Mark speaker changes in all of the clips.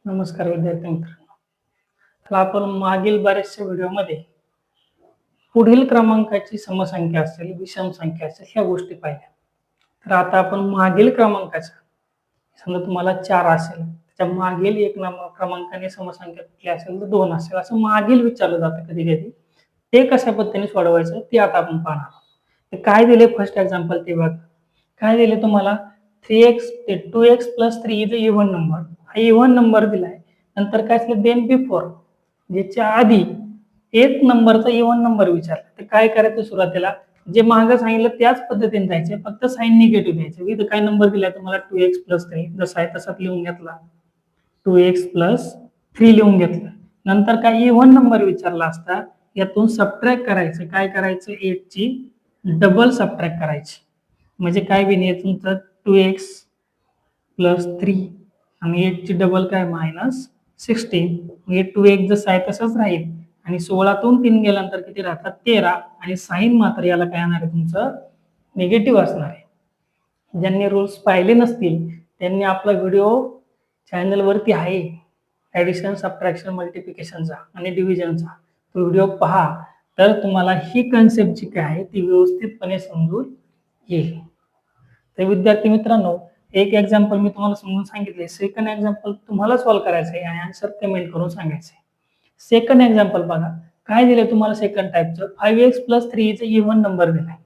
Speaker 1: नमस्कार विद्यार्थी मित्रांनो. तर आपण मागील बऱ्याचशा व्हिडिओमध्ये पुढील क्रमांकाची समसंख्या असेल, विषम संख्या असेल ह्या गोष्टी पाहिल्या. तर आता आपण मागील क्रमांकाचा समजा तुम्हाला 4 असेल, त्याच्या मागील एक क्रमांकाने समसंख्या कुठली असेल तर 2 असेल असं मागील विचारलं जातं कधी-कधी. ते कशा पद्धतीने सोडवायचं ते आता आपण पाहणार आहोत. तर काय दिले फर्स्ट एक्झाम्पल ते बघा. काय दिले तुम्हाला 3x 2x + 3 is a even number. हा इव्हन नंबर दिलाय. नंतर काय असलं देन बिफोर ज्याच्या आधी एक नंबरचा इव्हन नंबर विचारला. तर काय करायचं सुरुवातीला जे मागं सांगितलं त्याच पद्धतीने जायचे, फक्त साइन निगेटिव्ह द्यायचं. इथं काय नंबर दिलाय तुम्हाला 2x + 3 जसा आहे तसाच लिहून घेतला. 2x + 3 लिहून घेतलं. नंतर काय इव्हन नंबर विचारला असता यातून सबट्रॅक्ट करायचं. काय करायचं 8 ची डबल सबट्रॅक्ट करायची. म्हणजे काय बिन तुमचं 2x + 3 आणि 8 ची डबल काय -16. म्हणजे 2x जसं आहे तसंच राहील आणि 16तून 3 गेल्यानंतर किती राहतात 13 आणि साइन मात्र याला काय येणार आहे तुमचं निगेटिव्ह असणार आहे. ज्यांनी रूल्स पाहिले नसतील त्यांनी आपला व्हिडिओ चॅनलवरती आहे ॲडिशन, सबट्रॅक्शन, मल्टिप्लिकेशनचा आणि डिव्हिजनचा तो व्हिडिओ पहा. तर तुम्हाला ही कन्सेप्ट जी काय आहे ती व्यवस्थितपणे समजून येईल. तर विद्यार्थी मित्रांनो एक एक्झाम्पल मी तुम्हाला समजून सांगितले. सेकंड एक्झाम्पल तुम्हाला सॉल्व्ह करायचं आहे आणि आन्सर कमेंट करून सांगायचं आहे. सेकंड एक्झाम्पल बघा. काय दिले तुम्हाला सेकंड टाइपचं 5x + 3 is a even number दिलाय.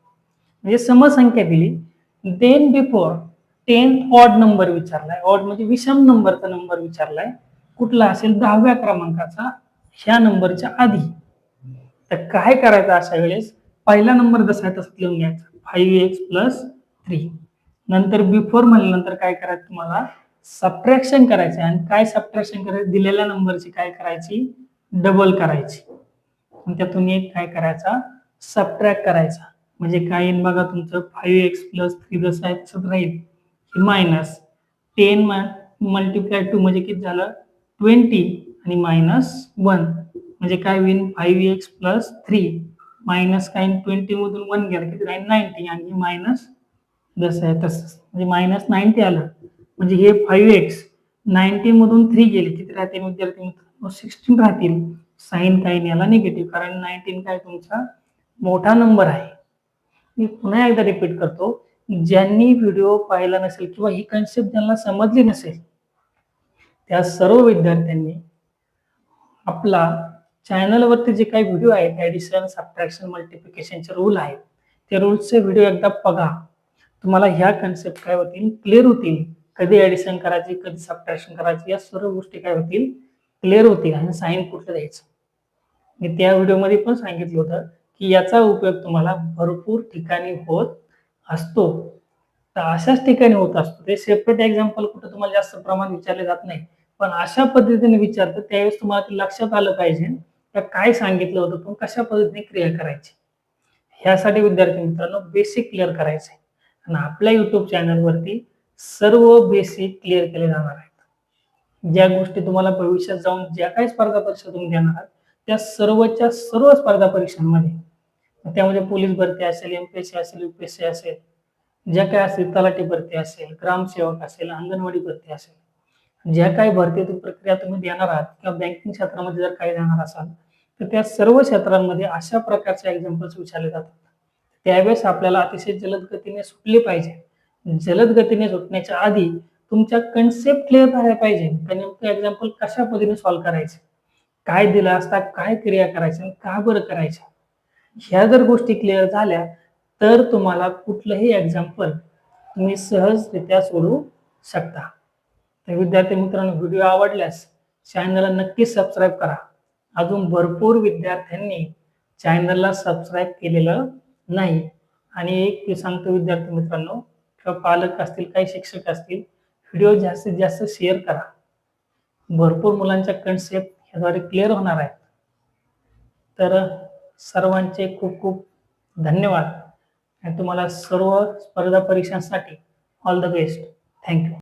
Speaker 1: म्हणजे समसंख्या दिली. Then before 10th odd number विचारलाय. ऑड म्हणजे विषम नंबरचा नंबर विचारलाय. कुठला असेल 10व्या क्रमांकाचा ह्या नंबरच्या आधी. तर काय करायचं अशा वेळेस पहिला नंबर जसा आहे तसं लिहून घ्यायचा 5x + 3. नंतर बिफोर म्हणल्यानंतर काय करायचं तुम्हाला सबट्रॅक्शन करायचं आणि काय सबट्रॅक्शन करायचं दिलेल्या नंबरची काय करायची डबल करायची. त्यातून एक काय करायचा सबट्रॅक्ट करायचा. म्हणजे काय येईल बघा तुमचं 5x + 3 जसं आहे तसंच राहील. मायनस 10 × 2 म्हणजे किती झालं 20 आणि -1 म्हणजे काय होईल 5x + 3 मायनस काय 20 मधून 1 गेला किती राहील 90 आणि मायनस जसं आहे तसंच म्हणजे -90 आलं. म्हणजे हे 5x 90 मधून 3 गेले किती राहतील विद्यार्थी मित्रांनो 16 राहतील. साइन काय याला निगेटिव्ह कारण 19 काय तुमचा मोठा नंबर आहे. मी पुन्हा एकदा रिपीट करतो. ज्यांनी व्हिडिओ पाहिला नसेल किंवा ही कन्सेप्ट ज्यांना समजली नसेल त्या सर्व विद्यार्थ्यांनी आपला चॅनलवरती जे काही व्हिडिओ आहेत ॲडिशन, सबट्रॅक्शन, मल्टिप्लिकेशनचे रूल आहेत ते रूल्सचे व्हिडिओ एकदा बघा. तुम्हाला ह्या कन्सेप्ट काय होतील क्लिअर होतील. कधी ॲडिशन करायची कधी सबट्रॅक्शन करायची या सर्व गोष्टी काय होतील क्लिअर होतील आणि साइन कुठलं द्यायचं. मी त्या व्हिडिओमध्ये पण सांगितलं होतं की याचा उपयोग तुम्हाला भरपूर ठिकाणी होत असतो. तर अशाच ठिकाणी होत असतो. ते सेपरेट एक्झाम्पल कुठं तुम्हाला जास्त प्रमाणात विचारले जात नाही. पण अशा पद्धतीने विचारतं त्यावेळेस तुम्हाला ते लक्षात आलं पाहिजे का काय सांगितलं होतं पण कशा पद्धतीने क्रिया करायची. ह्यासाठी विद्यार्थी मित्रांनो बेसिक क्लिअर करायचे आणि आपल्या युट्यूब चॅनलवरती सर्व बेसिक क्लिअर केले जाणार आहेत. ज्या गोष्टी तुम्हाला भविष्यात जाऊन ज्या काही स्पर्धा परीक्षा तुम्ही देणार आहात त्या सर्वच्या सर्व स्पर्धा परीक्षांमध्ये त्यामध्ये पोलीस भरती असेल, एमपीएससी असेल, यूपीएससी असेल, ज्या काय असेल तलाठी भरती असेल, ग्रामसेवक असेल, अंगणवाडी भरती असेल, ज्या काही भरती प्रक्रिया तुम्ही देणार आहात किंवा बँकिंग क्षेत्रामध्ये जर काही देणार असाल तर त्या सर्व क्षेत्रांमध्ये अशा प्रकारचे एक्झाम्पल्स विचारले जातात. त्यावेळेस आपल्याला अतिशय जलद गतीने सुटले पाहिजे. जलद गतीने सुटण्याच्या आधी तुमच्या कन्सेप्ट क्लिअर झाल्या पाहिजे. नेमकं एक्झाम्पल कशा पद्धतीने सॉल्व्ह करायचे, काय दिलं असता काय क्रिया करायच्या आणि का बरं करायच्या. ह्या जर गोष्टी क्लिअर झाल्या तर तुम्हाला कुठलंही एक्झाम्पल तुम्ही सहजरित्या सोडवू शकता. तर विद्यार्थी मित्रांनो व्हिडिओ आवडल्यास चॅनलला नक्की सबस्क्राईब करा. अजून भरपूर विद्यार्थ्यांनी चॅनलला सबस्क्राईब केलेलं नाही. आणि एक मी सांगतो विद्यार्थी मित्रांनो किंवा पालक असतील काही शिक्षक असतील व्हिडिओ जास्तीत जास्त शेअर करा. भरपूर मुलांच्या कन्सेप्ट ह्याद्वारे क्लिअर होणार आहेत. तर सर्वांचे खूप खूप धन्यवाद आणि तुम्हाला सर्व स्पर्धा परीक्षांसाठी ऑल द बेस्ट. थँक्यू.